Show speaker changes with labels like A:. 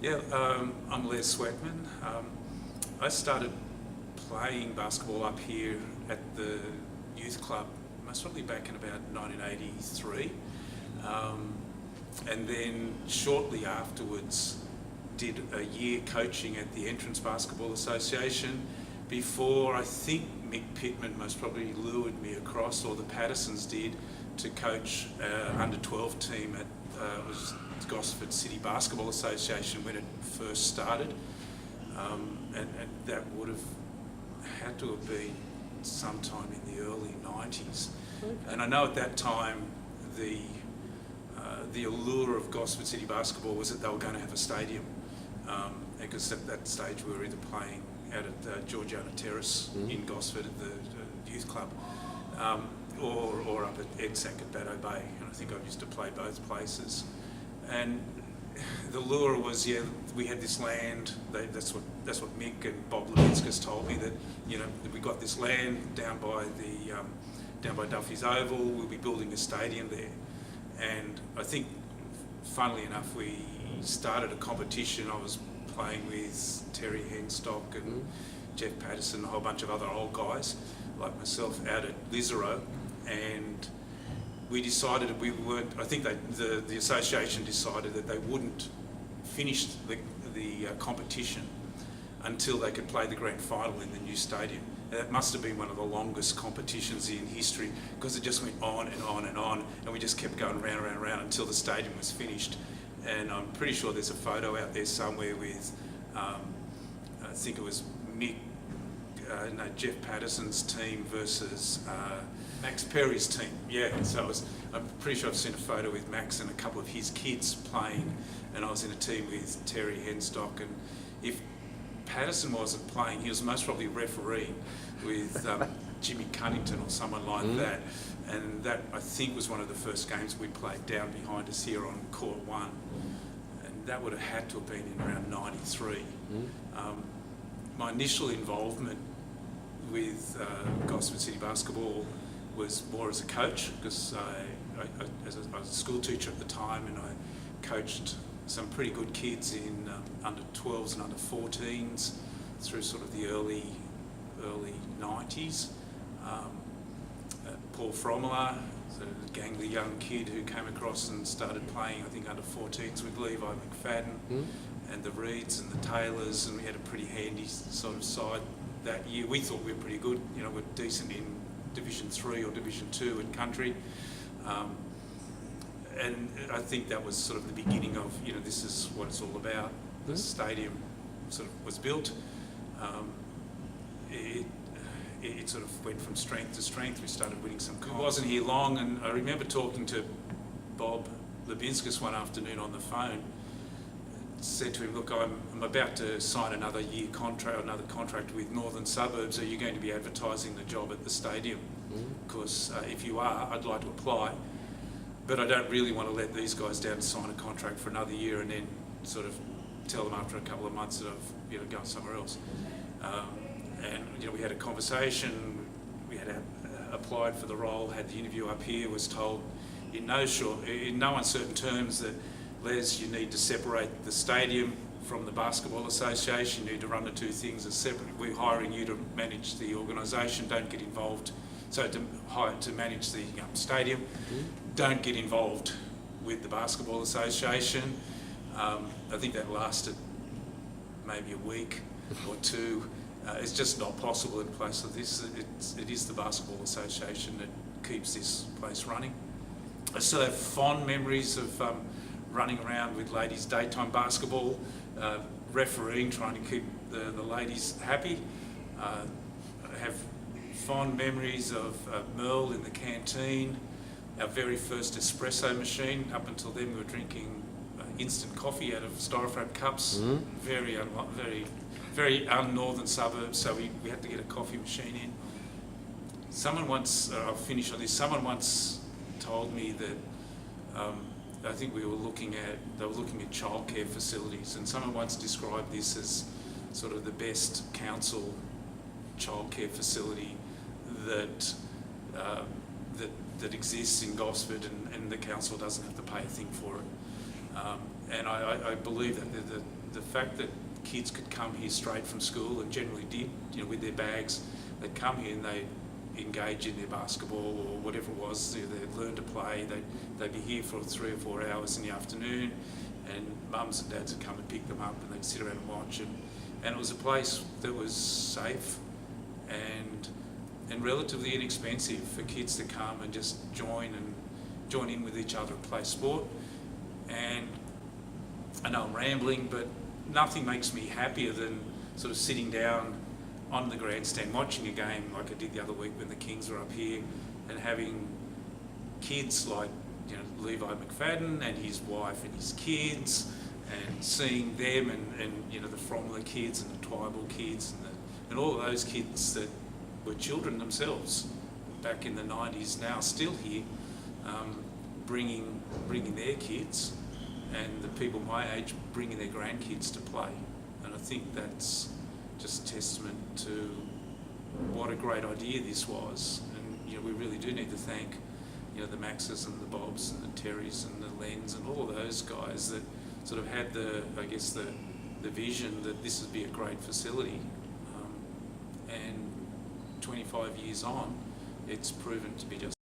A: Yeah, I'm Sweatman. I started playing basketball up here at the youth club, most probably back in about 1983. And then shortly afterwards did a year coaching at the Entrance Basketball Association before I think Mick Pittman most probably lured me across, or the Pattersons did, to coach under 12 team at it was Gosford City Basketball Association when it first started, and that would have had to have been sometime in the early 90s. Okay. And I know at that time the allure of Gosford City Basketball was that they were going to have a stadium, because at that stage we were either playing out at Georgiana Terrace in Gosford at the youth club, or up at EDSAC at Baddo Bay, and I think I used to play both places. And the lure was, yeah, we had this land. That's what Mick and Bob Levinskas told me, that that we got this land down by Duffy's Oval. We'll be building a stadium there. And I think, funnily enough, we started a competition. I was playing with Terry Henstock and Jeff Patterson, a whole bunch of other old guys like myself, out at Lisero, and we decided that we weren't. I think the association decided that they wouldn't finish the competition until they could play the grand final in the new stadium. And that must have been one of the longest competitions in history, because it just went on and on and on, and we just kept going round and round until the stadium was finished. And I'm pretty sure there's a photo out there somewhere with, I think it was Jeff Patterson's team versus Max Perry's team. Yeah, so I'm pretty sure I've seen a photo with Max and a couple of his kids playing, and I was in a team with Terry Henstock. And if Patterson wasn't playing, he was most probably refereeing with Jimmy Cunnington or someone like that. And that, I think, was one of the first games we played down behind us here on Court 1. And that would have had to have been in around 93. My initial involvement with Gosford City Basketball was more as a coach, because I was a school teacher at the time, and I coached some pretty good kids in under 12s and under 14s through sort of the early 90s. Paul Fromler, a gangly young kid who came across and started playing, I think, under 14s with Levi McFadden, and the Reeds and the Taylors, and we had a pretty handy sort of side that year. We thought we were pretty good. We're decent in Division 3 or Division 2 in country. And I think that was sort of the beginning of, this is what it's all about. The stadium sort of was built. It sort of went from strength to strength. We started winning some comps. It wasn't here long, and I remember talking to Bob Levinskas one afternoon on the phone. Said to him, look, I'm about to sign another contract with Northern Suburbs. Are you going to be advertising the job at the stadium? Because if you are, I'd like to apply. But I don't really want to let these guys down to sign a contract for another year and then sort of tell them after a couple of months that I've gone somewhere else. And we had a conversation. We had applied for the role, had the interview up here, was told in no uncertain terms that, Les, you need to separate the stadium from the Basketball Association. You need to run the two things as separate. We're hiring you to manage the organisation. Don't get involved. So to manage the stadium, don't get involved with the Basketball Association. I think that lasted maybe a week or two. It's just not possible in a place like this. It is the Basketball Association that keeps this place running. I still have fond memories of running around with ladies' daytime basketball, refereeing, trying to keep the ladies happy. I have fond memories of Merle in the canteen, our very first espresso machine. Up until then, we were drinking instant coffee out of styrofoam cups. Very un-Northern Suburbs, so we had to get a coffee machine in. Someone once, I'll finish on this, someone once told me that I think they were looking at childcare facilities, and someone once described this as sort of the best council childcare facility that exists in Gosford, and the council doesn't have to pay a thing for it. And I believe that the fact that kids could come here straight from school, and generally did, with their bags, they'd come here and they'd engage in their basketball or whatever it was, they'd learn to play, they'd be here for 3 or 4 hours in the afternoon, and mums and dads would come and pick them up and they'd sit around and watch, and it was a place that was safe and relatively inexpensive for kids to come and just join in with each other and play sport. And I know I'm rambling, but nothing makes me happier than sort of sitting down on the grandstand watching a game like I did the other week when the Kings were up here, and having kids like Levi McFadden and his wife and his kids, and seeing them and the Fromler kids and the Twyble kids and all of those kids that were children themselves back in the 90s, now still here, bringing their kids, and the people my age bringing their grandkids to play. And I think that's just testament to what a great idea this was. And we really do need to thank the Maxes and the Bobs and the Terrys and the Lens and all of those guys that sort of had the vision that this would be a great facility. And 25 years on, it's proven to be just